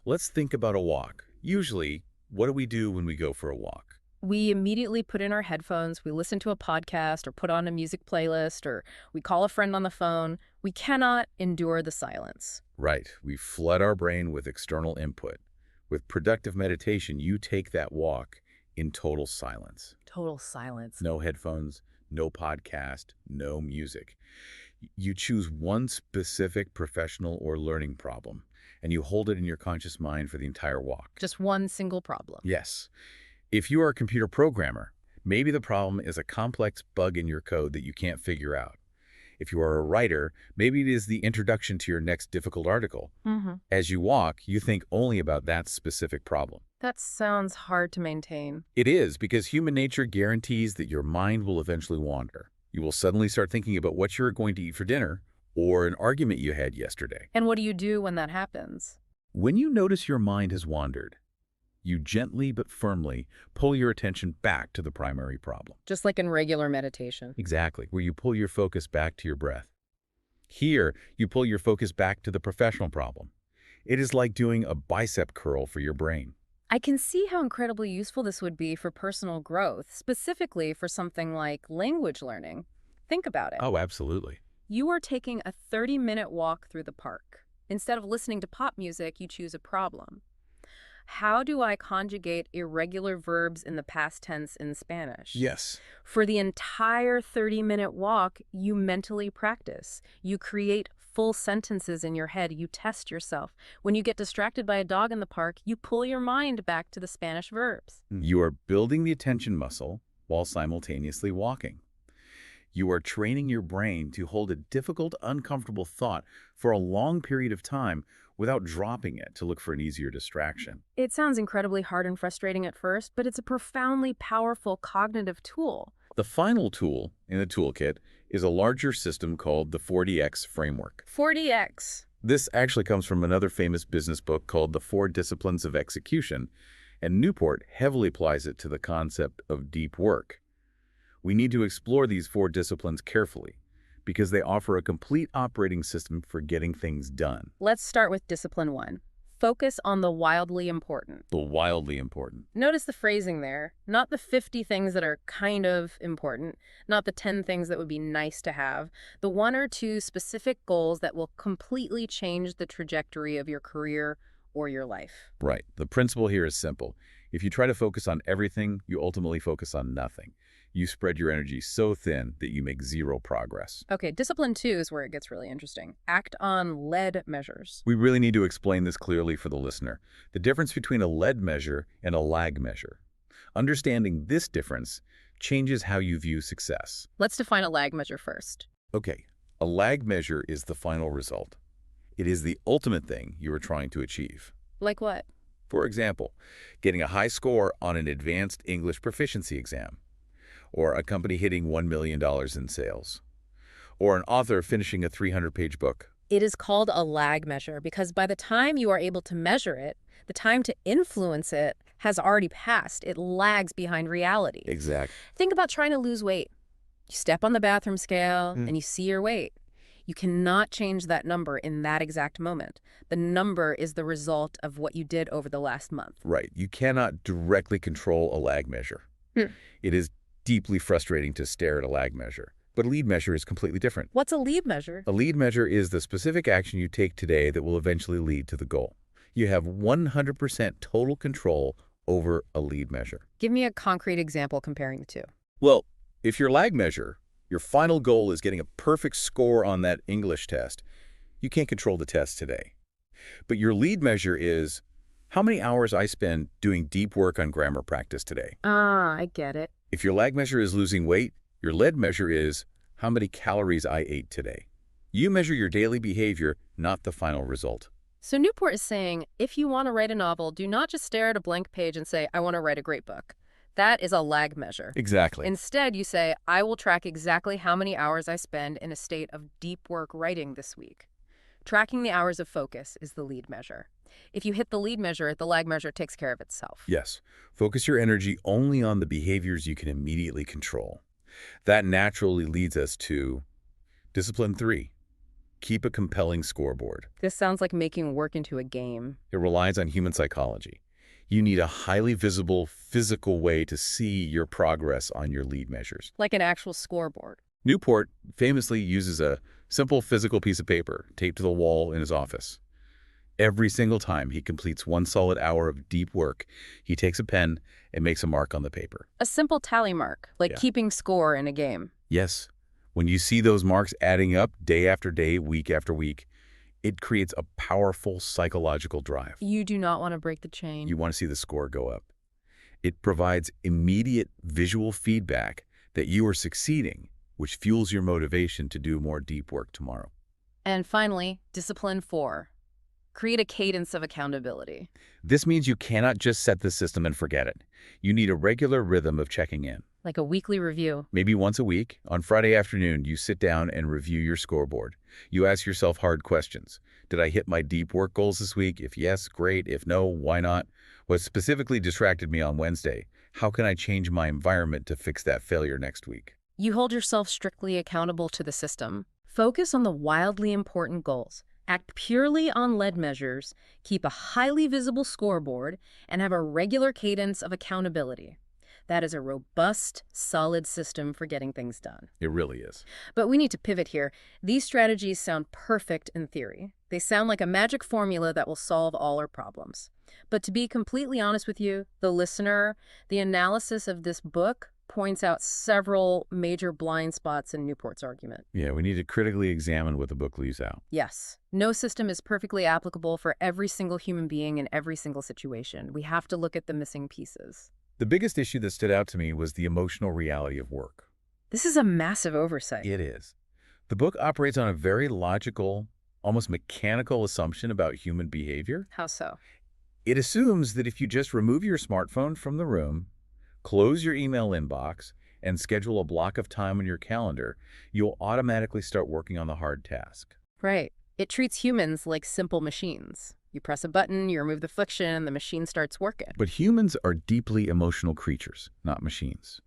B: let's think about a walk. Usually, what do we do when we go for a walk?
A: We immediately put in our headphones, we listen to a podcast or put on a music playlist, or we call a friend on the phone. We cannot endure the silence.
B: Right. We flood our brain with external input. With productive meditation, you take that walk in total silence.
A: Total silence.
B: No headphones, no podcast, no music. You choose one specific professional or learning problem, and you hold it in your conscious mind for the entire walk.
A: Just one single problem.
B: Yes. If you are a computer programmer, maybe the problem is a complex bug in your code that you can't figure out. If you are a writer, maybe it is the introduction to your next difficult article. As you walk, you think only about that specific problem.
A: That sounds hard to maintain.
B: It is, because human nature guarantees that your mind will eventually wander. You will suddenly start thinking about what you're going to eat for dinner or an argument you had yesterday.
A: And what do you do when that happens?
B: When you notice your mind has wandered, you gently but firmly pull your attention back to the primary problem.
A: Just like in regular meditation.
B: Exactly, where you pull your focus back to your breath. Here, you pull your focus back to the professional problem. It is like doing a bicep curl for your brain.
A: I can see how incredibly useful this would be for personal growth, specifically for something like language learning. Think about it.
B: Oh, absolutely.
A: You are taking a 30-minute walk through the park. Instead of listening to pop music, you choose a problem. How do I conjugate irregular verbs in the past tense in Spanish?
B: Yes.
A: For the entire 30-minute walk, you mentally practice. You create full sentences in your head. You test yourself. When you get distracted by a dog in the park, you pull your mind back to the Spanish verbs.
B: You are building the attention muscle while simultaneously walking. You are training your brain to hold a difficult, uncomfortable thought for a long period of time without dropping it to look for an easier distraction.
A: It sounds incredibly hard and frustrating at first, but it's a profoundly powerful cognitive tool.
B: The final tool in the toolkit is a larger system called the 4DX framework.
A: 4DX.
B: This actually comes from another famous business book called The 4 Disciplines of Execution, and Newport heavily applies it to the concept of deep work. We need to explore these 4 disciplines carefully because they offer a complete operating system for getting things done.
A: Let's start with Discipline 1. Focus on the wildly important.
B: The wildly important.
A: Notice the phrasing there. Not the 50 things that are kind of important, not the 10 things that would be nice to have, the 1 or 2 specific goals that will completely change the trajectory of your career or your life.
B: Right. The principle here is simple. If you try to focus on everything, you ultimately focus on nothing. You spread your energy so thin that you make zero progress.
A: Okay, Discipline 2 is where it gets really interesting. Act on lead measures.
B: We really need to explain this clearly for the listener. The difference between a lead measure and a lag measure. Understanding this difference changes how you view success.
A: Let's define a lag measure first.
B: Okay, a lag measure is the final result. It is the ultimate thing you are trying to achieve.
A: Like what?
B: For example, getting a high score on an advanced English proficiency exam, or a company hitting $1 million in sales, or an author finishing a 300-page book.
A: It is called a lag measure because by the time you are able to measure it, the time to influence it has already passed. It lags behind reality.
B: Exactly.
A: Think about trying to lose weight. You step on the bathroom scale and you see your weight. You cannot change that number in that exact moment. The number is the result of what you did over the last month.
B: Right. You cannot directly control a lag measure. It is deeply frustrating to stare at a lag measure. But a lead measure is completely different.
A: What's a lead measure?
B: A lead measure is the specific action you take today that will eventually lead to the goal. You have 100% total control over a lead measure.
A: Give me a concrete example comparing the two.
B: Well, if your lag measure, your final goal is getting a perfect score on that English test, you can't control the test today. But your lead measure is how many hours I spend doing deep work on grammar practice today.
A: Ah, I get it.
B: If your lag measure is losing weight, your lead measure is how many calories I ate today. You measure your daily behavior, not the final result.
A: So Newport is saying, if you want to write a novel, do not just stare at a blank page and say, I want to write a great book. That is a lag measure.
B: Exactly.
A: Instead, you say, I will track exactly how many hours I spend in a state of deep work writing this week. Tracking the hours of focus is the lead measure. If you hit the lead measure, the lag measure takes care of itself.
B: Yes. Focus your energy only on the behaviors you can immediately control. That naturally leads us to Discipline 3. Keep a compelling scoreboard.
A: This sounds like making work into a game.
B: It relies on human psychology. You need a highly visible, physical way to see your progress on your lead measures.
A: Like an actual scoreboard.
B: Newport famously uses a simple physical piece of paper taped to the wall in his office. Every single time he completes one solid hour of deep work, he takes a pen and makes a mark on the paper.
A: A simple tally mark, like
B: Yeah.
A: keeping score in a game.
B: Yes, when you see those marks adding up day after day, week after week, it creates a powerful psychological drive.
A: You do not want to break the chain.
B: You want to see the score go up. It provides immediate visual feedback that you are succeeding, which fuels your motivation to do more deep work tomorrow.
A: And finally, discipline 4. Create a cadence of accountability.
B: This means you cannot just set the system and forget it. You need a regular rhythm of checking in.
A: Like a weekly review.
B: Maybe once a week, on Friday afternoon, you sit down and review your scoreboard. You ask yourself hard questions. Did I hit my deep work goals this week? If yes, great. If no, why not? What specifically distracted me on Wednesday? How can I change my environment to fix that failure next week?
A: You hold yourself strictly accountable to the system. Focus on the wildly important goals. Act purely on lead measures, keep a highly visible scoreboard, and have a regular cadence of accountability. That is a robust, solid system for getting things done.
B: It really is.
A: But we need to pivot here. These strategies sound perfect in theory. They sound like a magic formula that will solve all our problems. But to be completely honest with you, the listener, the analysis of this book points out several major blind spots in Newport's argument.
B: Yeah, we need to critically examine what the book leaves out.
A: Yes. No system is perfectly applicable for every single human being in every single situation. We have to look at the missing pieces.
B: The biggest issue that stood out to me was the emotional reality of work.
A: This is a massive oversight.
B: It is. The book operates on a very logical, almost mechanical assumption about human behavior.
A: How so?
B: It assumes that if you just remove your smartphone from the room, close your email inbox, and schedule a block of time on your calendar, you'll automatically start working on the hard task.
A: Right. It treats humans like simple machines. You press a button, you remove the friction, and the machine starts working.
B: But humans are deeply emotional creatures, not machines.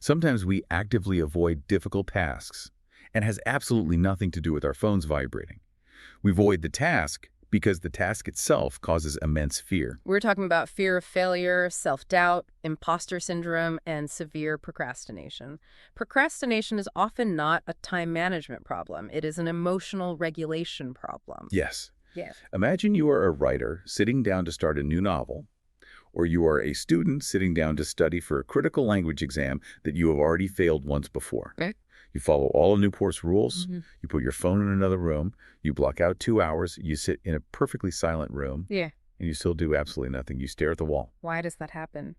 B: Sometimes we actively avoid difficult tasks, and has absolutely nothing to do with our phones vibrating. We avoid the task because the task itself causes immense fear.
A: We're talking about fear of failure, self-doubt, imposter syndrome, and severe procrastination. Procrastination is often not a time management problem. It is an emotional regulation problem.
B: Yes.
A: Yes.
B: Imagine you are a writer sitting down to start a new novel, or you are a student sitting down to study for a critical language exam that you have already failed once before.
A: Okay.
B: You follow all of Newport's rules.
A: Mm-hmm.
B: You put your phone in another room. You block out 2 hours. You sit in a perfectly silent room.
A: Yeah.
B: And you still do absolutely nothing. You stare at the wall.
A: Why does that happen?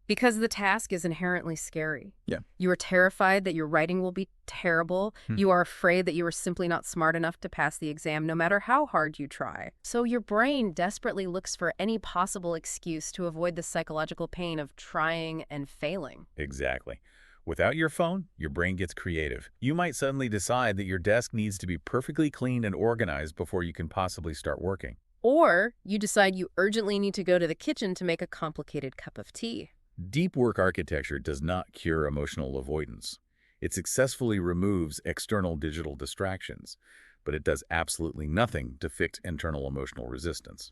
A: Because the task is inherently scary.
B: Yeah.
A: You are terrified that your writing will be terrible. You are afraid that you are simply not smart enough to pass the exam no matter how hard you try. So your brain desperately looks for any possible excuse to avoid the psychological pain of trying and failing.
B: Exactly. Without your phone, your brain gets creative. You might suddenly decide that your desk needs to be perfectly clean and organized before you can possibly start working.
A: Or you decide you urgently need to go to the kitchen to make a complicated cup of tea.
B: Deep work architecture does not cure emotional avoidance. It successfully removes external digital distractions, but it does absolutely nothing to fix internal emotional resistance.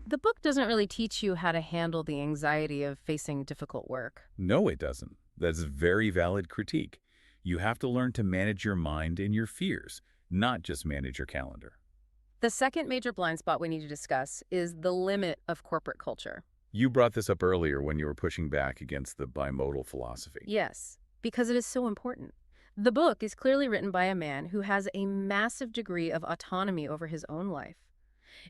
A: The book doesn't really teach you how to handle the anxiety of facing difficult work.
B: No, it doesn't. That's a very valid critique. You have to learn to manage your mind and your fears, not just manage your calendar.
A: The second major blind spot we need to discuss is the limit of corporate culture.
B: You brought this up earlier when you were pushing back against the bimodal philosophy.
A: Yes, because it is so important. The book is clearly written by a man who has a massive degree of autonomy over his own life.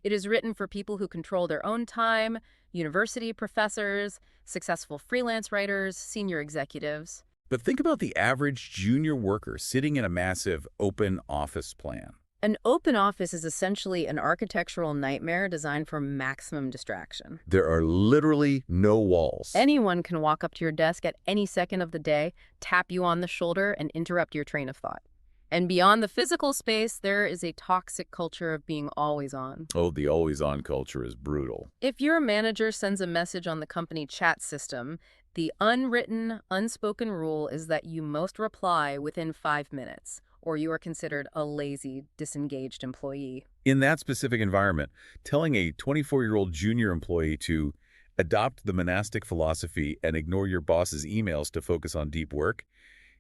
A: It is written for people who control their own time, university professors, successful freelance writers, senior executives.
B: But think about the average junior worker sitting in a massive open office plan.
A: An open office is essentially an architectural nightmare designed for maximum distraction.
B: There are literally no walls.
A: Anyone can walk up to your desk at any second of the day, tap you on the shoulder, and interrupt your train of thought. And beyond the physical space, there is a toxic culture of being always on.
B: Oh, the always-on culture is brutal.
A: If your manager sends a message on the company chat system, the unwritten, unspoken rule is that you must reply within 5 minutes, or you are considered a lazy, disengaged employee.
B: In that specific environment, telling a 24-year-old junior employee to Adopt the monastic philosophy and ignore your boss's emails to focus on deep work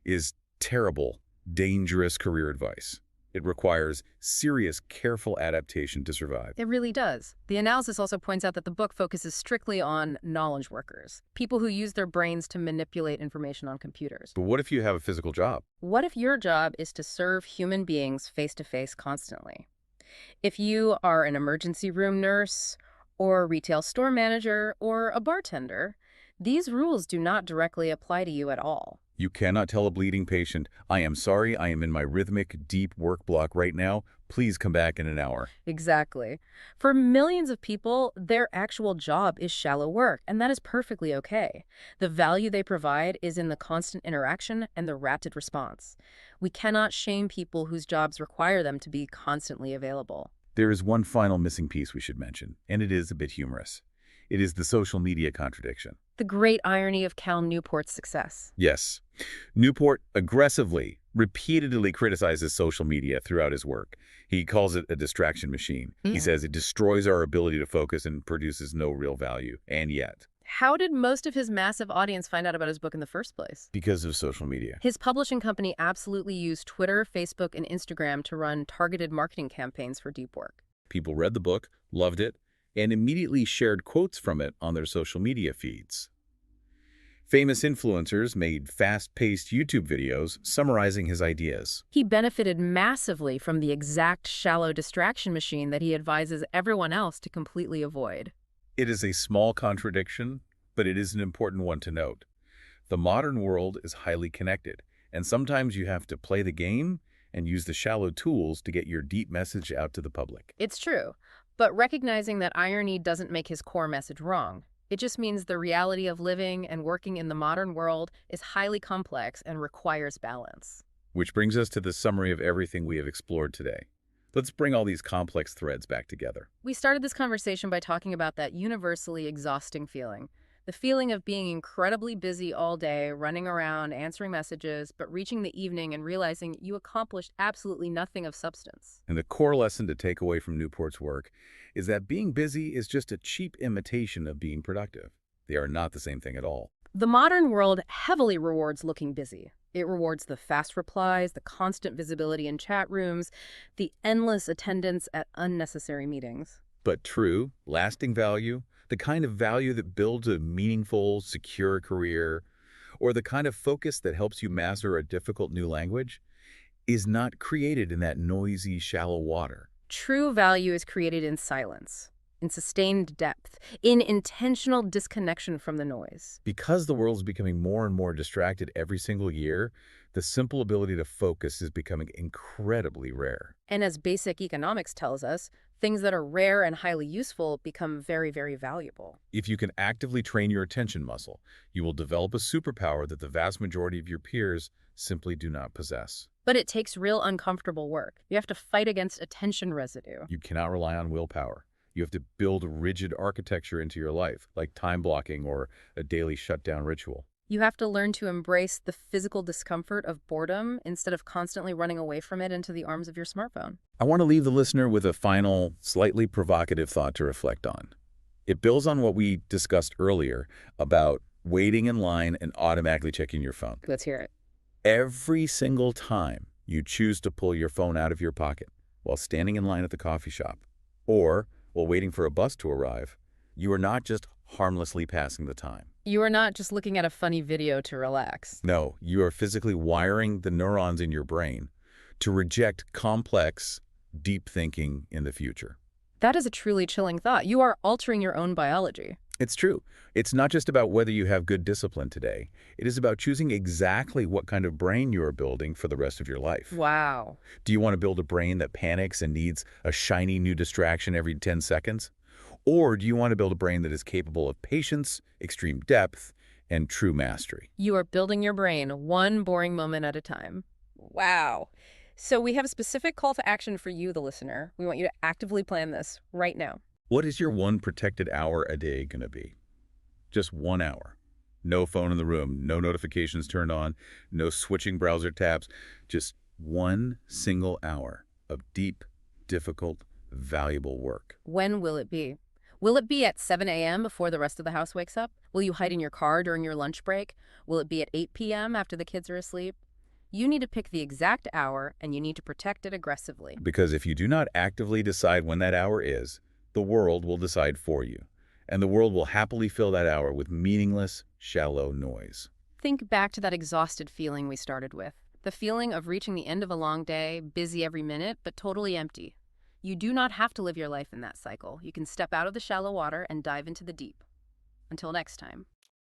B: is terrible, dangerous career advice. It requires serious, careful adaptation to survive.
A: It really does. The analysis also points out that the book focuses strictly on knowledge workers, people who use their brains to manipulate information on computers.
B: But what if you have a physical job?
A: What if your job is to serve human beings face-to-face constantly? If you are an emergency room nurse, or a retail store manager, or a bartender, these rules do not directly apply to you at all.
B: You cannot tell a bleeding patient, "I am sorry, I am in my rhythmic, deep work block right now. Please come back in an hour."
A: Exactly. For millions of people, their actual job is shallow work, and that is perfectly okay. The value they provide is in the constant interaction and the rapid response. We cannot shame people whose jobs require them to be constantly available.
B: There is one final missing piece we should mention, and it is a bit humorous. It is the social media contradiction.
A: The great irony of Cal Newport's success.
B: Yes. Newport aggressively, repeatedly criticizes social media throughout his work. He calls it a distraction machine. He says it destroys our ability to focus and produces no real value. And yet,
A: how did most of his massive audience find out about his book in the first place?
B: Because of social media.
A: His publishing company absolutely used Twitter, Facebook, and Instagram to run targeted marketing campaigns for deep work.
B: People read the book, loved it, and immediately shared quotes from it on their social media feeds. Famous influencers made fast-paced YouTube videos summarizing his ideas.
A: He benefited massively from the exact shallow distraction machine that he advises everyone else to completely avoid.
B: It is a small contradiction, but it is an important one to note. The modern world is highly connected, and sometimes you have to play the game and use the shallow tools to get your deep message out to the public.
A: It's true, but recognizing that irony doesn't make his core message wrong. It just means the reality of living and working in the modern world is highly complex and requires balance.
B: Which brings us to the summary of everything we have explored today. Let's bring all these complex threads back together.
A: We started this conversation by talking about that universally exhausting feeling. The feeling of being incredibly busy all day, running around, answering messages, but reaching the evening and realizing you accomplished absolutely nothing of substance.
B: And the core lesson to take away from Newport's work is that being busy is just a cheap imitation of being productive. They are not the same thing at all.
A: The modern world heavily rewards looking busy. It rewards the fast replies, the constant visibility in chat rooms, the endless attendance at unnecessary meetings.
B: But true, lasting value, the kind of value that builds a meaningful, secure career, or the kind of focus that helps you master a difficult new language, is not created in that noisy, shallow water.
A: True value is created in silence, in sustained depth, in intentional disconnection from the noise.
B: Because the world is becoming more and more distracted every single year, the simple ability to focus is becoming incredibly rare.
A: And as basic economics tells us, things that are rare and highly useful become very, very valuable.
B: If you can actively train your attention muscle, you will develop a superpower that the vast majority of your peers simply do not possess.
A: But it takes real uncomfortable work. You have to fight against attention residue.
B: You cannot rely on willpower. You have to build rigid architecture into your life, like time blocking or a daily shutdown ritual.
A: You have to learn to embrace the physical discomfort of boredom instead of constantly running away from it into the arms of your smartphone.
B: I want to leave the listener with a final, slightly provocative thought to reflect on. It builds on what we discussed earlier about waiting in line and automatically checking your phone.
A: Let's hear it.
B: Every single time you choose to pull your phone out of your pocket while standing in line at the coffee shop or while waiting for a bus to arrive, you are not just harmlessly passing the time.
A: You are not just looking at a funny video to relax.
B: No, you are physically wiring the neurons in your brain to reject complex, deep thinking in the future.
A: That is a truly chilling thought. You are altering your own biology.
B: It's true. It's not just about whether you have good discipline today. It is about choosing exactly what kind of brain you are building for the rest of your life.
A: Wow.
B: Do you want to build a brain that panics and needs a shiny new distraction every 10 seconds? Or do you want to build a brain that is capable of patience, extreme depth, and true mastery?
A: You are building your brain one boring moment at a time. Wow. So we have a specific call to action for you, the listener. We want you to actively plan this right now.
B: What is your one protected hour a day going to be? Just 1 hour. No phone in the room, no notifications turned on, no switching browser tabs. Just one single hour of deep, difficult, valuable work.
A: When will it be? Will it be at 7 a.m. before the rest of the house wakes up? Will you hide in your car during your lunch break? Will it be at 8 p.m. after the kids are asleep? You need to pick the exact hour, and you need to protect it aggressively.
B: Because if you do not actively decide when that hour is, the world will decide for you. And the world will happily fill that hour with meaningless, shallow noise.
A: Think back to that exhausted feeling we started with. The feeling of reaching the end of a long day, busy every minute, but totally empty. You do not have to live your life in that cycle. You can step out of the shallow water and dive into the deep. Until next time.